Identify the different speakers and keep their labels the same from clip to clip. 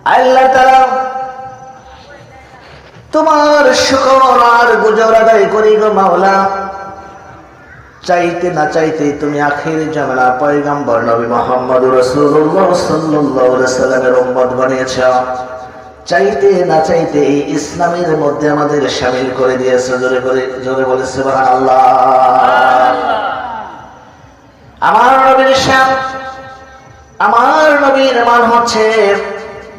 Speaker 1: আল্লাহ তাআলা তোমার শুকর আর গুজর আদায় করি গো মাওলা। চাইতে না চাইতে তুমি আখির জামানা পয়গম্বর নবী মুহাম্মদ রাসূলুল্লাহ সাল্লাল্লাহু আলাইহি সাল্লামের উম্মত বানিয়েছো। চাইতে না চাইতে এই ইসলামের মধ্যে আমাদের শামিল করে দিয়েছো। জোরে বলে সুবহানাল্লাহ। আমার নবীর শান, আমার নবীর মান হচ্ছে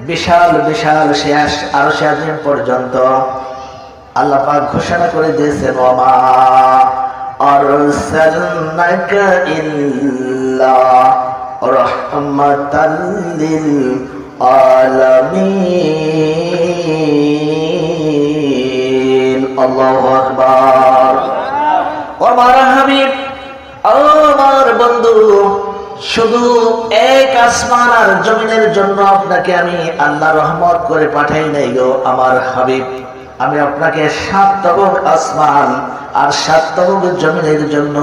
Speaker 1: বিশাল বিশাল, শেষ আরশে আজিম পর্যন্ত। আল্লাহ পাক ঘোষণা করে দিয়েছেন, ওমা আরসালনাকা ইল্লা রাহমাতাল লিল আলামিন। আল্লাহু আকবার। আমার হাবিব, আমার বন্ধু, শুধু এক আসমান আর জমিনের জন্য আপনাকে আমি আল্লাহ রহমত করে পাঠাই নাই গো আমার হাবিব। আমি আপনাকে 7 তবক আসমান আর 7 তবক জমিনের জন্য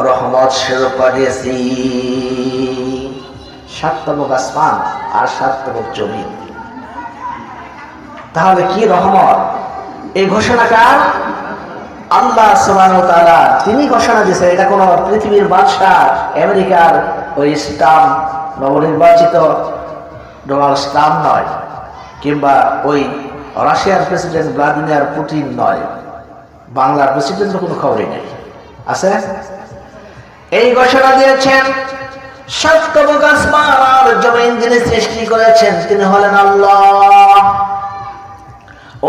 Speaker 1: রহমত স্বরূপ পাঠিয়েছি। 7 তবক আসমান আর 7 তবক জমিন। তাহলে কি রহমত? এই ঘোষণাটা আল্লাহ সুবহানাহু ওয়া তাআলা তিনি ঘোষণা দিয়েছেন। এটা কোন পৃথিবীর বাদশা, আমেরিকার ওই স্টাম্প, নবনির্বাচিত ডোনাল্ড ট্রাম্প নয়, কিংবা ওই রাশিয়ার প্রেসিডেন্ট ভ্লাদিমির পুতিন নয়, বাংলার প্রেসিডেন্টের কোনো খবরই নেই আছে। এই ঘোষণা দিয়েছেন 7 তবক আসমান আর জমিন যিনি সৃষ্টি করেছেন তিনি হলেন আল্লাহ।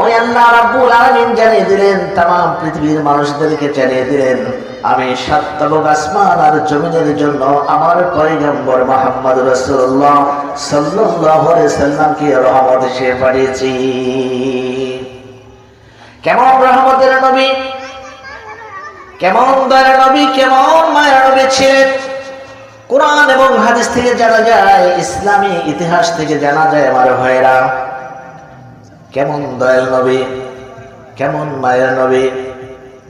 Speaker 1: ওই আল্লাহ রাব্বুল আলামিন জানিয়ে দিলেন, तमाम পৃথিবীর মানুষদেরকে জানিয়ে দিলেন, আমি 7 তবক আসমান আর জমিনের জন্য আমার পয়গম্বর মুহাম্মদ রাসূলুল্লাহ সাল্লাল্লাহু আলাইহি সাল্লামকে রহমত হিসেবে পাঠিয়েছি। কেমন রহমতের নবী, কেমন দয়ার নবী, কেমন মায়ের নবী ছিলেন কোরআন এবং হাদিস থেকে জানা যায়, ইসলামী ইতিহাস থেকে জানা যায় আমার ভাইরা। কেমন দয়াল নবী, কেমন মায়ের নবী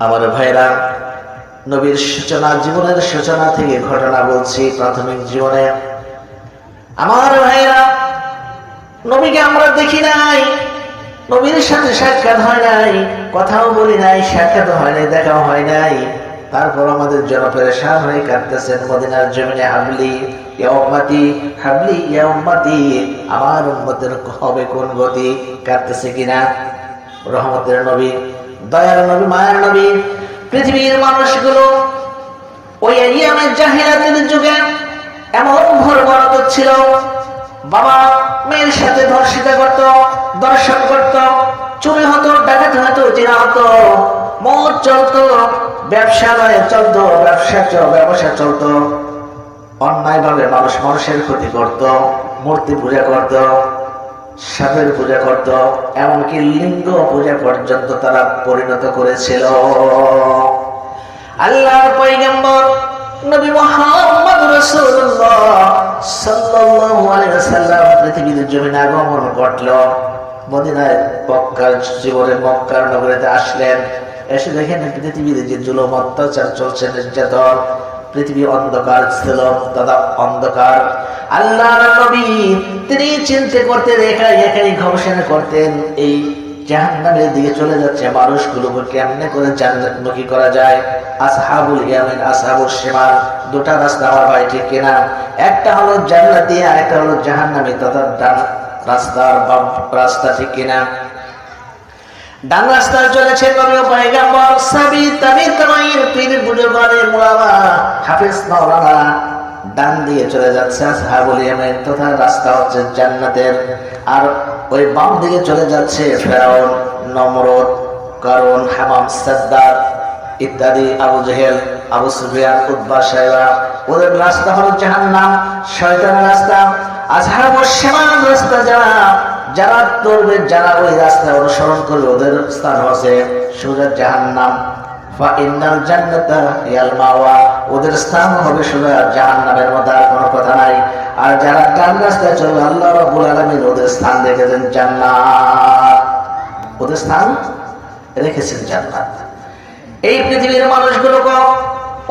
Speaker 1: আমার ভাইরা। নবীর সূচনা, জীবনের সূচনা থেকে ঘটনা বলছি, প্রাথমিক জীবনে আমার ভাইরা। নবীকে আমরা দেখি নাই, নবীর সাথে সাক্ষাৎ হয় নাই, কথাও বলি নাই, সাক্ষাৎ হয় নাই, দেখাও হয় নাই। তারপর আমাদের জন্য পেরেশান হয়ে কাঁদতেছেন মদিনার জমিনে, হাবলি ইয়া উম্মতি, হাবলি ইয়া উম্মতি, আমার উম্মতের হবে কোন গতি? কাঁদতেছে কিনা? রহমতের নবী, দয়ার নবী, মায়ের নবী। পৃথিবীর মানুষগুলো ওই ইয়ামের জাহিলিয়াতের যুগে এমন ভরবরত ছিল, বাবা মেয়ের সাথে ধর্ষিতা করত, দর্শন করত, চুরি হতো, ডাকাতি হতো, জিনা হতো, মদ চলতো, ব্যবসা নয় চলতো, ব্যবসা চলতো। অন্যায় ভাবে মানুষ মানুষের ক্ষতি করত, মূর্তি পূজা করত, সাপের পূজা করত, এমনকি লিঙ্গ পূজা পর্যন্ত তারা পরিণত করেছিল। আল্লাহর পয়গম্বর নবী মুহাম্মদ রাসূলুল্লাহ সাল্লাল্লাহু আলাইহি ওয়াসাল্লাম পৃথিবীর জমিনে আগমন ঘটল। মদিনায় মক্কার জীবনে মক্কার নগরীতে আসলেন। এসে দেখেন পৃথিবীর যে জুলুম অত্যাচার চলছে, নির্যাতন, পৃথিবী অন্ধকার ছিল, দাদা অন্ধকার। আল্লাহর নবী তিনি চিন্তা করতেন, একাই গবেষণা করতেন, এই জাহান্নামের দিকে চলে যাচ্ছে মানুষগুলোকে কেমনে করে জান্নাতমুখী করা যায়। আসহাবুল ইয়ামিন, আসহাবুল শিমাল, দুটা রাস্তা আমার ভাই, ঠিক কিনা? একটা হলো জান্নাতি, আর একটা হলো জাহান্নামী, তথা ডান রাস্তার বাম রাস্তা, ঠিক কিনা? ডান রাস্তায় চলেছে নবী ও পয়গম্বর, সাহাবী, তাবিঈন, পীর বুজুর্গদের মুলামা, হাফেজ, মাওলানা। ডান দিয়ে চলে যাচ্ছে আসহাবুল ইয়ামিন, তথা রাস্তা হচ্ছে জান্নাতের। আর ওই বাম দিকে চলে যাচ্ছে ফেরাউন, নমরুদ, কারুন, হামাম, সাদ্দার ইত্যাদি, আবু জেহেল, আবু সুফিয়ান, উতবা, শাইবা। ওদের রাস্তা হলো জাহান্নাম, শয়তানের রাস্তা। আসহাবুশ শিমাল রাস্তা যারা চলবে, যারা ওই রাস্তা অনুসরণ করবে, ওদের স্থান হচ্ছে সোজা জাহান্নাম। ফাইনাল জান্নাতা ইয়াল মাওয়া, ওদের স্থান হবে সোজা জাহান্নামের মধ্যে, আর কোনো কথা নাই। আর যারা ডান রাস্তায় চলবে, আল্লাহ রাব্বুল আলামিন ওদের স্থান রেখেছেন জান্নাত, ওদের স্থান রেখেছেন জান্নাত। এই পৃথিবীর মানুষগুলোকে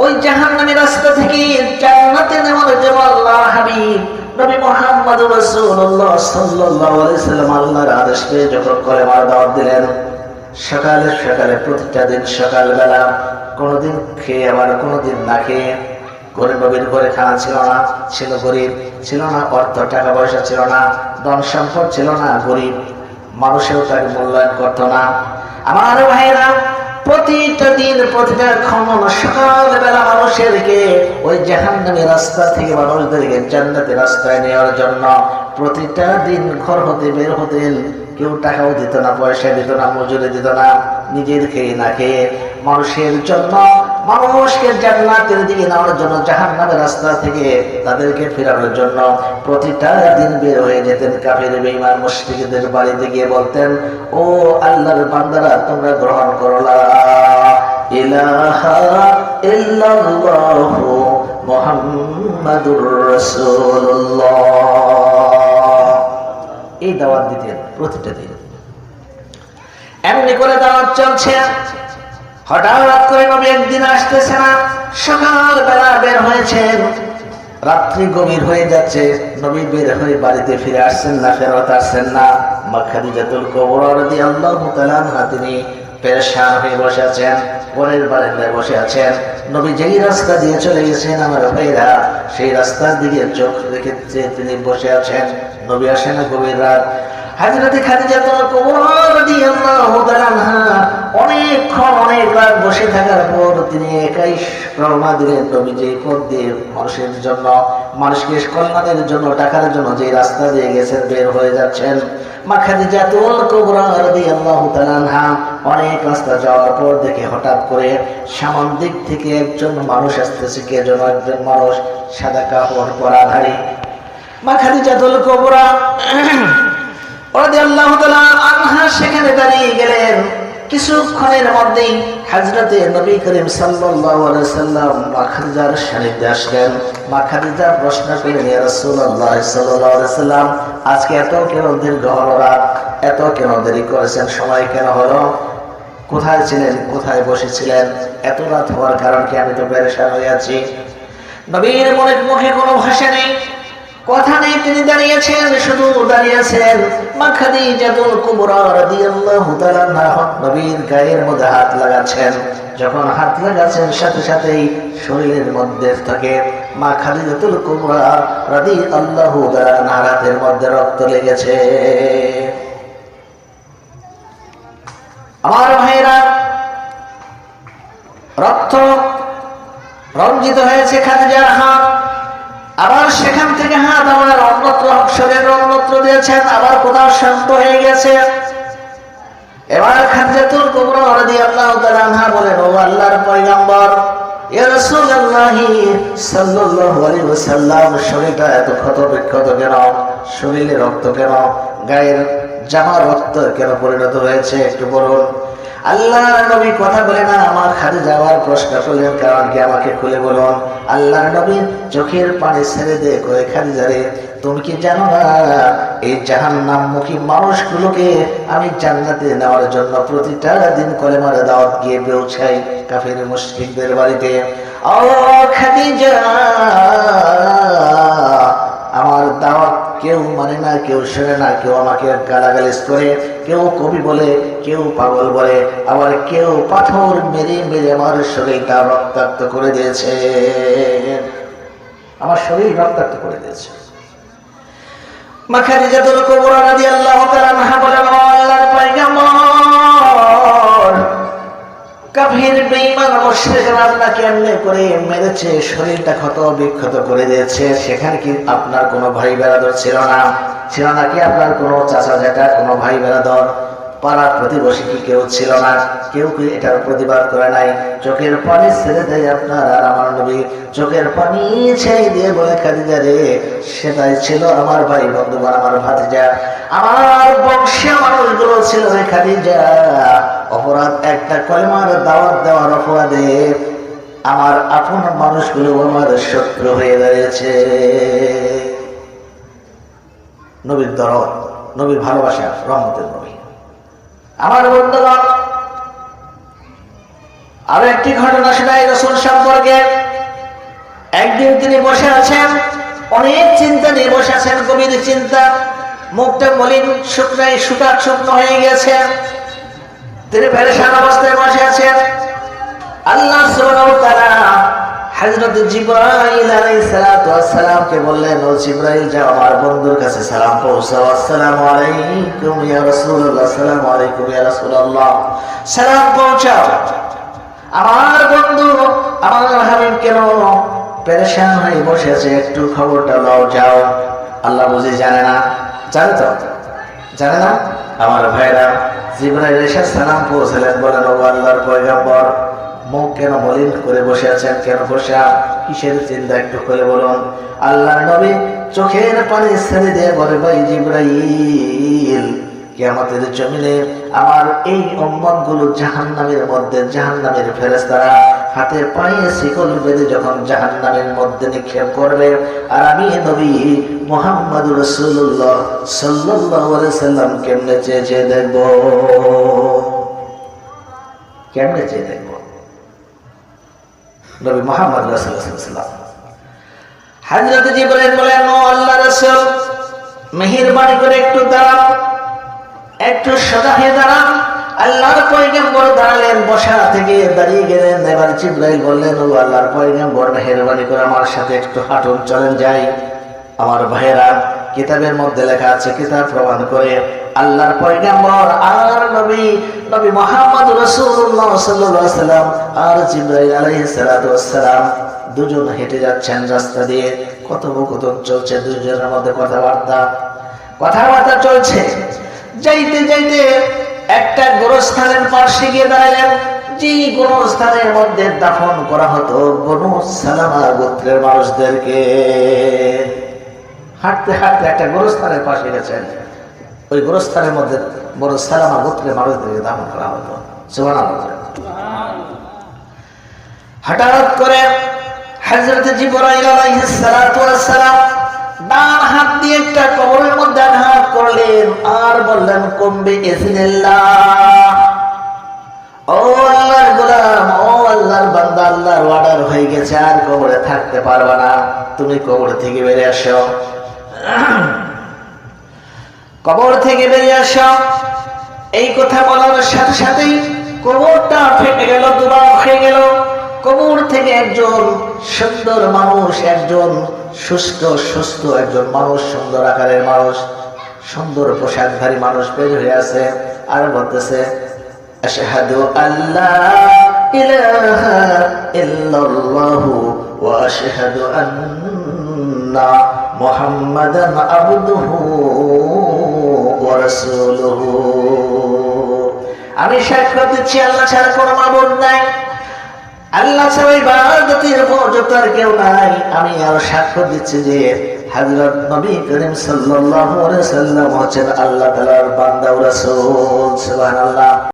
Speaker 1: ওই জাহান্নামের রাস্তা থেকে জান্নাতে নেওয়ার জন্য আল্লাহর হাবিব নবী মুহাম্মদুর রাসূলুল্লাহ সাল্লাল্লাহু আলাইহি সাল্লাম আল্লাহর আদেশ পেয়ে যখন কলেমার দাওয়াত দিলেন, সকালে সকালে প্রতিটা দিন সকালবেলা, কোনোদিন খেয়ে আবার কোনোদিন না খেয়ে, গরিব নবীর ঘরে খানা ছিল না, ছিল গরিব, ছিল না অর্থ টাকা পয়সা, ছিল না ধন সম্পদ, ছিল না গরিব, মানুষেও তাকে মূল্যায়ন করতো না। আমার ভাইরা, প্রতিটা দিন প্রতিটা ক্ষণ সকালবেলা মানুষেরকে ওই জাহান্নামের রাস্তা থেকে মানুষদেরকে জান্নাতের রাস্তায় নেওয়ার জন্য প্রতিটা দিন ঘর হতে বের হতেন। কেউ টাকাও দিত না, পয়সা দিত না, মজুরি দিত না, নিজের খেয়ে না খেয়ে মানুষের জন্য, মানুষকে জান্নাতের দিকে নেওয়ার জন্য, জাহান্নামের রাস্তা থেকে তাদেরকে ফেরানোর জন্য প্রতিটা দিন বের হয়ে যেতেন। কাফের বেঈমান মুশরিকদের বাড়িতে গিয়ে বলতেন, ও আল্লাহর বান্দারা, তোমরা গ্রহণ করো লা ইলাহা ইল্লাল্লাহু মুহাম্মাদুর রাসূলুল্লাহ। এই দাওয়াত দিতেন প্রতিটা দিন। এমনি করে দাওয়াত চলছে। হঠাৎ করে নবী একদিন আসতেছে না, সকালবেলা বের হয়েছেন, রাত্রি গভীর হয়ে যাচ্ছে, নবী বের হয়ে বাড়িতে ফিরে আসছেন না, ফেরত আসছেন না। মা খাদিজাতুল কুবরা রাদিয়াল্লাহু তাআলা আনহা তিনি পেরেশান হয়ে বসে আছেন, ঘরের বারান্দায় বসে আছেন। নবী যেই রাস্তা দিয়ে চলে গেছেন আমার ভাইরা, সেই রাস্তার দিকে চোখ রেখে তিনি বসে আছেন। নবী আসেন গভীর রাত। হযরত খাদিজাতুল কুবরা রাদিয়াল্লাহু তাআলা আনহা অনেকক্ষণ, অনেক রাত বসে থাকার পর তিনি একাই রওনা দিলেন। নবী যে পথ দিয়ে মানুষের জন্য, মানুষকে কল্যাণের জন্য, টাকার জন্য যে রাস্তা দিয়ে গেছেন, বের হয়ে যাচ্ছেন। মা খাদিজাতুল কুবরা রাদিয়াল্লাহু তাআলা আনহা অনেক রাস্তা যাওয়ার পর দেখে হঠাৎ করে সামন দিক থেকে একজন মানুষ আসতেছে। কে যেন একজন মানুষ, সাদা কাপড় পরাধারী। মা খাদিজাতুল কুবরা রাদিয়াল্লাহু তাআলা আনহা সেখানে দাঁড়িয়ে গেলেন। কিছুক্ষণের মধ্যেই হযরতে নবী করিম সাল্লাল্লাহু আলাইহি সাল্লাম মা খাদিজার সান্নিধ্যে আসলেন। মা খাদিজা প্রশ্ন করলেন, ইয়া রাসূলুল্লাহ সাল্লাল্লাহু আলাইহি সাল্লাম, আজকে এত কেন দীর্ঘ হলো রাত, এত কেন দেরি করেছেন, সময় কেন হলো, কোথায় ছিলেন, কোথায় বসেছিলেন, এত রাত হওয়ার কারণ কি? আমি তো পেরেশান হয়ে আছি। নবীর মুখে কোনো ভাষা নেই, কথা নেই, তিনি দাঁড়িয়েছেন, শুধু দাঁড়িয়েছেন। মা খাদিজাতুল কুবরা রাদিয়াল্লাহু তাআলা আনহা নবীর গায়ের মধ্যে হাত লাগাচ্ছেন। যখন হাত লাগাচ্ছেন, সাথে সাথেই শরীরের মধ্যে থেকে মা খাদিজাতুল কুবরা রাদিয়াল্লাহু তাআলা আনহার হাতের মধ্যে রক্ত লেগেছে। আমার ভাইরা, রক্ত রঞ্জিত হয়েছে খাদিজার হাত। আবার সেখান থেকে হাত আমার অন্যত্র, শরীরের অন্যত্র দিয়েছেন, আবার কোথাও শান্ত হয়ে গেছে। এবার খাদিজাতুল কুবরা রাদিয়াল্লাহু তাআলা আনহা বলেন, ও আল্লাহর পয়গম্বর, ইয়া রাসূলুল্লাহ সাল্লাল্লাহু আলাইহি ওয়াসাল্লাম, শরীরটা এত ক্ষত বিক্ষত কেন, শরীরে রক্ত কেন, গায়ের জামা রক্ত কেন পরিণত হয়েছে, একটু বলুন। আল্লাহর নবী কথা বলে না। আমার খাদিজা আবার প্রশ্ন করলেন, কারণ কি, আমাকে খুলে বলুন। আল্লাহর নবী চোখের পানি ছেড়ে দিয়ে কয়ে, খাদিজা রে, তুমি কি জানো না, এই জাহান্নামমুখী মানুষগুলোকে আমি জান্নাতে নেওয়ার জন্য প্রতিটা দিন কলেমার দাওয়াত গিয়ে পৌঁছাই কাফের মুশরিকদের বাড়িতে। ও খাদিজা, আমার দাওয়াত কেউ মানে না, কেউ শোনে না, কেউ আমাকে গালাগালিজ করে, কেউ কবি বলে, কেউ পাগল বলে, আবার কেউ পাথর মেরে মেরে আমার শরীরটা রক্তাক্ত করে দিয়েছে, আমার শরীর রক্তাক্ত করে দিয়েছে। মা খাদিজাতুল কুবরা রাদিয়াল্লাহু তাআলা আনহা বলেন, আল্লাহর পয়গম্বর, কাফির বেঈমান মুশরিকরা আপনাকে এমনি করে মেরেছে, শরীরটা ক্ষত বিক্ষত করে দিয়েছে। সেখানে কি আপনার কোনো ভাই বেরাদর ছিল না? ছিল নাকি আপনার কোনো চাচা জ্যাঠা, কোনো ভাই বেরাদর, পাড়া প্রতিবেশী কি কেউ ছিল না? কেউ কি এটার প্রতিবাদ করে নাই? চোখের পানি ছেড়ে দেয় আপনার আর আমার নবী চোখের পানি ছেড়ে দিয়ে বলে, খাদিজা রে, সেটাই ছিল আমার ভাই বন্ধুগণ, আমার ভাতিজা, আমার বংশীয় মানুষগুলো ছিল রে খাদিজা। অপরাধ একটা, কলেমার দাওয়াত দেওয়ার অপরাধে আমার আপন মানুষগুলো আমার শত্রু হয়ে দাঁড়িয়েছে। নবীর দরদ, নবীর ভালোবাসা, রহমতের নবী। আমার বন্ধুগণ, আরো একটি ঘটনা শোনাই রাসূল সম্পর্কে। একদিন তিনি বসে আছেন, অনেক চিন্তা নিয়ে বসে আছেন, গভীর চিন্তা, মুখটা মলিন, শুকনায় শুকনো হয়ে গেছে, তিনি পেরেশান অবস্থায় বসে আছেন। আল্লাহ সুবহানাহু ওয়া তাআলা হযরত জিবরাইল আলাইহিস সালাতু ওয়াস সালামকে বললেন, ও জিবরাইল, যাও আমার বন্ধুর কাছে সালাম পৌঁছাও। আসসালামু আলাইকুম ইয়া রাসূলুল্লাহ, আসসালামু আলাইকুম ইয়া রাসূলুল্লাহ, সালাম পৌঁছাও। আমার বন্ধু, আমার হাবিব কেন পেরেশান হয়ে বসে আছে, একটু খবরটা নাও, যাও। আল্লাহ বুঝি জানে না? জানে তো? জানে না? আমার ভাইরা, জিবরাইল এসে সালাম পৌঁছালেন, বলেন, ও আল্লাহর পয়গম্বর, মুখ কেন মলিন করে বসে আছেন, কেন বসা, কিসের চিন্তা একটু করে বলুন। আল্লাহর নবী চোখের পানি ছেড়ে দিয়ে বলে, ভাই জিবরাইল, কিয়ামতের জমিনে আমার এই উম্মতগুলো জাহান্নামের মধ্যে, জাহান্নামের ফেরেশতারা হাতে পায়ে শিকল বেঁধে যখন জাহান্নামের মধ্যে নিক্ষেপ করবে, আর আমি নবী মুহাম্মদুর রাসূলুল্লাহ সাল্লাল্লাহু আলাইহি সাল্লাম কেমনে চেয়ে দেখব, কেমনে চেয়ে দেখব। নবী মুহাম্মদ রাসূলুল্লাহ সাল্লাল্লাহু আলাইহি ওয়াসাল্লাম হযরত জিবরাইল বলেন, ও আল্লাহর রাসূল, মেহেরবানি করে একটু দাঁড়ান, একটু সোজা হয়ে দাঁড়ান। আল্লাহর পয়গম্বর দাঁড়ালেন, বসা থেকে দাঁড়িয়ে গেলেন। এবার জিবরাইল বললেন, ও আল্লাহর পয়গম্বর, মেহেরবানি করে আমার সাথে একটু হাঁটুন, চলেন যাই। আমার ভাইয়েরা, কিতাবের মধ্যে লেখা আছে, কিতাব প্রমাণ করে, আল্লাহর পয়গম্বর আর নবী মুহাম্মদ রাসূলুল্লাহ সাল্লাল্লাহু আলাইহি ওয়াসাল্লাম আর জিবরাইল আলাইহিস সালাতু ওয়াস সালাম দুজন হেঁটে যাচ্ছেন রাস্তা দিয়ে। কথোপকথন চলছে, দুজনের মধ্যে কথাবার্তা চলছে। যাইতে যাইতে একটা গোরস্থানের পাশে গিয়ে দাঁড়ালেন, যে গোরস্থানের মধ্যে দাফন করা হতো বনু সালামা গোত্রের মানুষদেরকে। হাঁটতে হাঁটতে একটা গোরস্থানের পাশে গেছেন, ওই গোরস্থানের মধ্যে বনু সালামা গোত্রের মানুষদেরকে দাফন করা হতো। সুবহানাল্লাহ। হঠাৎ করে হযরত জিবরাইল আলাইহিস সালাতু ওয়াস সালাম ডান হাত দিয়ে একটা কবরের মধ্যে আঘাত করলেন আর বললেন, কুম্বি ইসমিল্লাহ, ও আল্লাহর গোলাম, ও আল্লাহর বান্দা, আল্লাহর অর্ডার হয়ে গেছে, আর কবরে থাকতে পারবে না, তুমি কবর থেকে বেরিয়ে আসো, কবর থেকে বেরিয়ে আসো। এই কথা বলার সাথে সাথেই কবরটা ফেটে গেল, দুবার হয়ে গেল। কবর থেকে একজন সুন্দর মানুষ, একজন সুস্থ একজন মানুষ, সুন্দর আকারের মানুষ, সুন্দর পোশাকধারী মানুষ বের হয়ে আছে আর বলতেছে, আশহাদু আল্লা ইলাহা ইল্লাল্লাহু ওয়া আশহাদু আন্না মুহাম্মাদান আবদুহু ওয়া রাসূলুহু। আমি সাক্ষ্য দিচ্ছি, আল্লাহ ছাড়া কোনো মাবুদ নাই, আল্লাহ ছাড়া ইবাদতের উপযুক্ত আর কেউ নাই। আমি আরো সাক্ষ্য দিচ্ছি যে হযরত নবী করিম সাল্লাল্লাহু আলাইহি ওয়াসাল্লাম হচ্ছেন আল্লাহ তাআলার বান্দা ও রাসূল। সুবহানাল্লাহ।